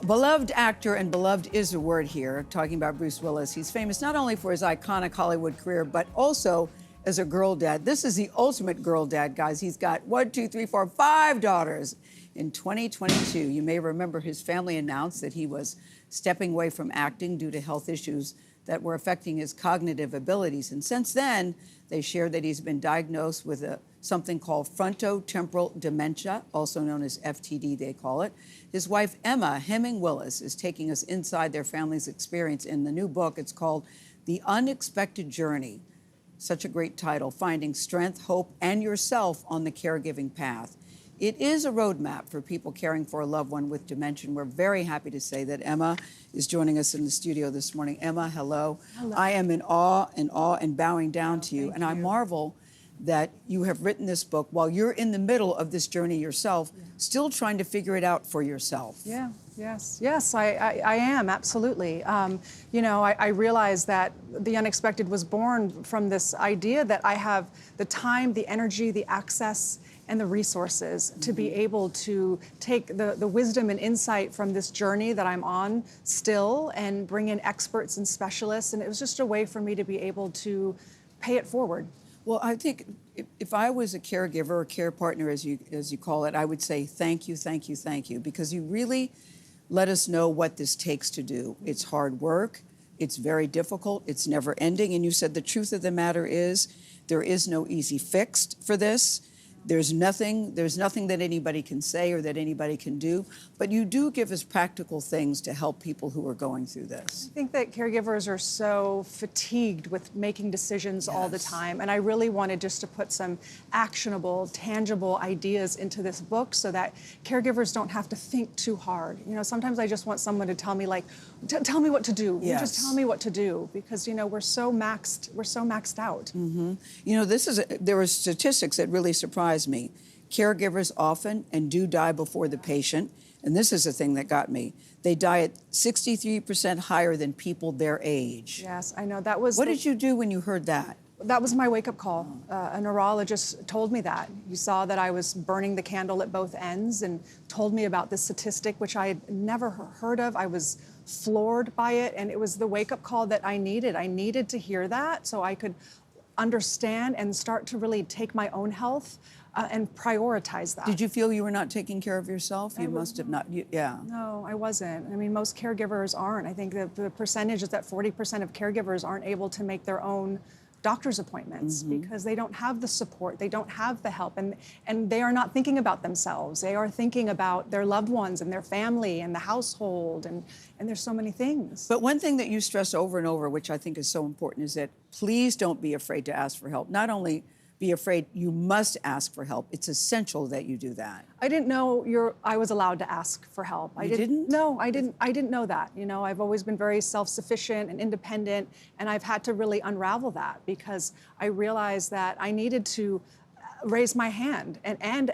Beloved actor, and beloved is a word here, talking about Bruce Willis. He's famous not only for his iconic Hollywood career, but also as a girl dad. This is the ultimate girl dad, guys. He's got 5 daughters. In 2022, you may remember his family announced that he was stepping away from acting due to health issues that were affecting his cognitive abilities. And since then, they shared that he's been diagnosed with something called frontotemporal dementia, also known as FTD, they call it. His wife, Emma Heming Willis, is taking us inside their family's experience in the new book. It's called The Unexpected Journey. Such a great title, Finding Strength, Hope, and Yourself on the Caregiving Path. It is a roadmap for people caring for a loved one with dementia. We're very happy to say that Emma is joining us in the studio this morning. Emma, hello. Hello. I am in awe and bowing down to you. And I you. marvel that you have written this book while you're in the middle of this journey yourself, still trying to figure it out for yourself. Yes, I am, absolutely. I realize that the unexpected was born from this idea that I have the time, the energy, the access, and the resources to be able to take the wisdom and insight from this journey that I'm on still and bring in experts and specialists. And it was just a way for me to be able to pay it forward. Well, I think if I was a caregiver or care partner, as you call it, I would say thank you, thank you, thank you, because you really let us know what this takes to do. It's hard work. It's very difficult. It's never ending. And you said the truth of the matter is there is no easy fix for this. There's nothing that anybody can say or that anybody can do, but you do give us practical things to help people who are going through this. I think that caregivers are so fatigued with making decisions all the time, and I really wanted just to put some actionable, tangible ideas into this book so that caregivers don't have to think too hard. Sometimes I just want someone to tell me, like, tell me what to do. Yes. Just tell me what to do, because we're so maxed out. Mm-hmm. There are statistics that really surprise me. Caregivers often and do die before the patient, and this is the thing that got me. They die at 63% higher than people their age. Yes, I know. That was. What did you do when you heard that? That was my wake-up call. A neurologist told me that. You saw that I was burning the candle at both ends and told me about this statistic, which I had never heard of. I was floored by it, and it was the wake-up call that I needed. I needed to hear that so I could understand and start to really take my own health and prioritize that. Did you feel you were not taking care of yourself? You must have not, yeah. No, I wasn't. I mean, most caregivers aren't. I think that the percentage is that 40% of caregivers aren't able to make their own doctor's appointments because they don't have the support, they don't have the help, and they are not thinking about themselves. They are thinking about their loved ones and their family and the household, and there's so many things. But one thing that you stress over and over, which I think is so important, is that please don't be afraid to ask for help. Not only be afraid, you must ask for help. It's essential that you do that. I didn't know I was allowed to ask for help. You didn't? No, I didn't know that. I've always been very self-sufficient and independent, and I've had to really unravel that because I realized that I needed to raise my hand and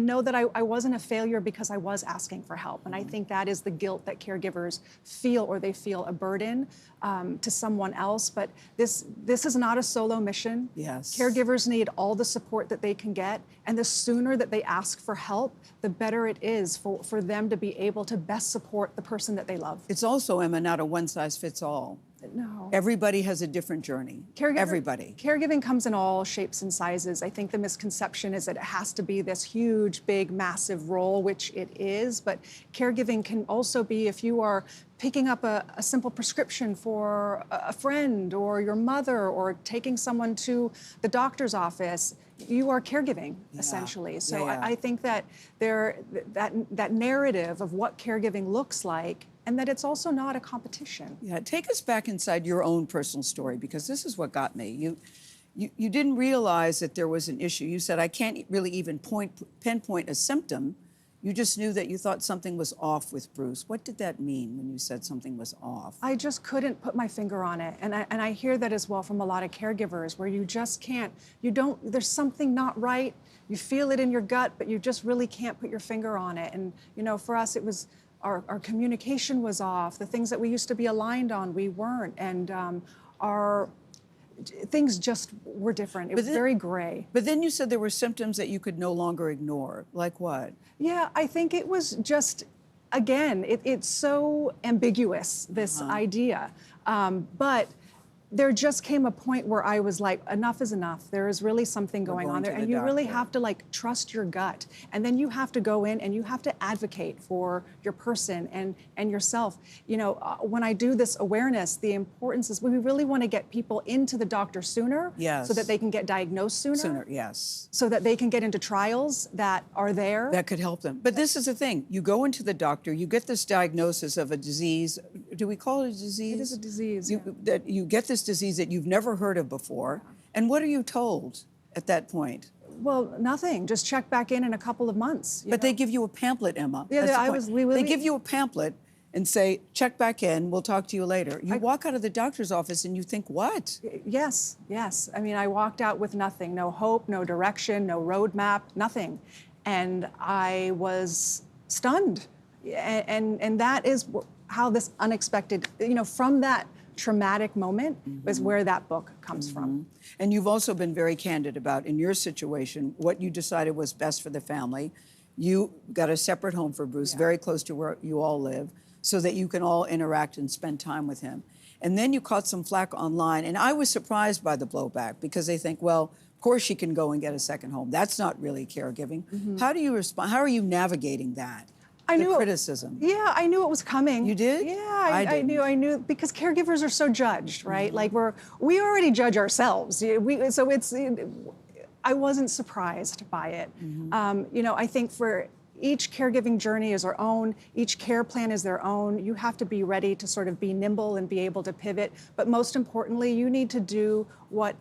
know that I wasn't a failure because I was asking for help. And I think that is the guilt that caregivers feel, or they feel a burden to someone else. But this is not a solo mission. Yes. Caregivers need all the support that they can get. And the sooner that they ask for help, the better it is for them to be able to best support the person that they love. It's also, Emma, not a one-size-fits-all. No. Everybody has a different journey. Everybody. Caregiving comes in all shapes and sizes. I think the misconception is that it has to be this huge, big, massive role, which it is. But caregiving can also be if you are picking up a simple prescription for a friend or your mother, or taking someone to the doctor's office. You are caregiving, essentially. So I think that that narrative of what caregiving looks like, and that it's also not a competition. Yeah, take us back inside your own personal story, because this is what got me. You didn't realize that there was an issue. You said, I can't really even pinpoint a symptom. You just knew that you thought something was off with Bruce. What did that mean when you said something was off? I just couldn't put my finger on it. And I hear that as well from a lot of caregivers, where you just can't, there's something not right. You feel it in your gut, but you just really can't put your finger on it. And, for us, it was our communication was off. The things that we used to be aligned on, we weren't. And our things just were different. It was very gray. But then you said there were symptoms that you could no longer ignore. Like what? Yeah, I think it was just again, it's so ambiguous, this idea. But there just came a point where I was like, enough is enough. There is really something going on there. And you really have to like trust your gut. And then you have to go in and you have to advocate for your person and yourself. You know, when I do this awareness, the importance is we really want to get people into the doctor sooner. Yes. So that they can get diagnosed sooner. Sooner, yes. So that they can get into trials that are there. That could help them. But this is the thing. You go into the doctor, you get this diagnosis of a disease. Do we call it a disease? It is a disease. That you get this disease that you've never heard of before. And what are you told at that point? Well, nothing. Just check back in a couple of months. But they give you a pamphlet, Emma. Yeah, They give you a pamphlet and say, check back in, we'll talk to you later. You walk out of the doctor's office and you think, what? Yes, yes. I mean, I walked out with nothing, no hope, no direction, no roadmap, nothing. And I was stunned. And that is how this unexpected, you know, from that traumatic moment is where that book comes from. And you've also been very candid about, in your situation, what you decided was best for the family. You got a separate home for Bruce, very close to where you all live, so that you can all interact and spend time with him. And then you caught some flack online, and I was surprised by the blowback because they think, well, of course she can go and get a second home. That's not really caregiving. How do you respond? How are you navigating that? I knew criticism. Yeah, I knew it was coming. You did? Yeah, I knew because caregivers are so judged, right? Like we already judge ourselves. I wasn't surprised by it. You know, I think for each caregiving journey is our own, each care plan is their own. You have to be ready to sort of be nimble and be able to pivot. But most importantly, you need to do what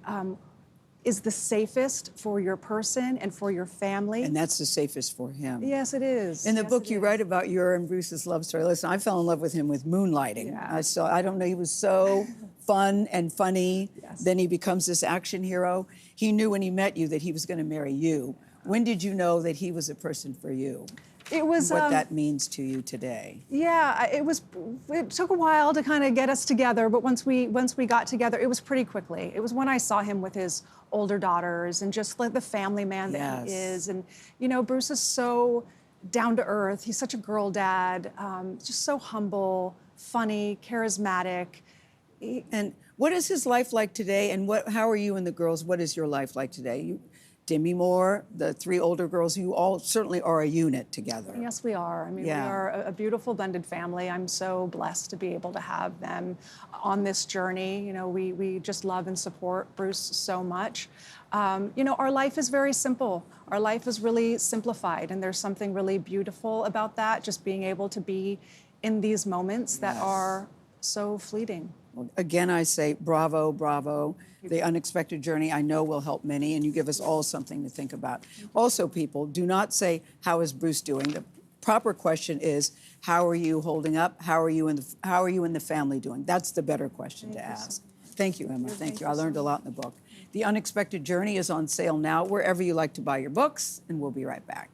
is the safest for your person and for your family. And that's the safest for him. Yes, it is. In the book, you write about your and Bruce's love story. Listen, I fell in love with him with Moonlighting. Yeah. I don't know, he was so fun and funny. Yes. Then he becomes this action hero. He knew when he met you that he was going to marry you. When did you know that he was a person for you? It was what that means to you today. Yeah, it took a while to kind of get us together, but once we got together, it was pretty quickly. It was when I saw him with his older daughters and just like the family man that he is. And you know, Bruce is so down to earth. He's such a girl dad, just so humble, funny, charismatic. And what is his life like today? And how are you and the girls? What is your life like today? Demi Moore, the three older girls, you all certainly are a unit together. Yes, we are. I mean, we are a beautiful blended family. I'm so blessed to be able to have them on this journey. You know, we just love and support Bruce so much. You know, our life is very simple. Our life is really simplified, and there's something really beautiful about that, just being able to be in these moments that are so fleeting. Well, again, I say bravo, bravo. The unexpected journey, I know, will help many, and you give us all something to think about. Also, people, do not say, how is Bruce doing? The proper question is, how are you holding up? How are you and the family doing? That's the better question to ask. Thank you, Emma. Thank you. I learned a lot in the book. The Unexpected Journey is on sale now wherever you like to buy your books, and we'll be right back.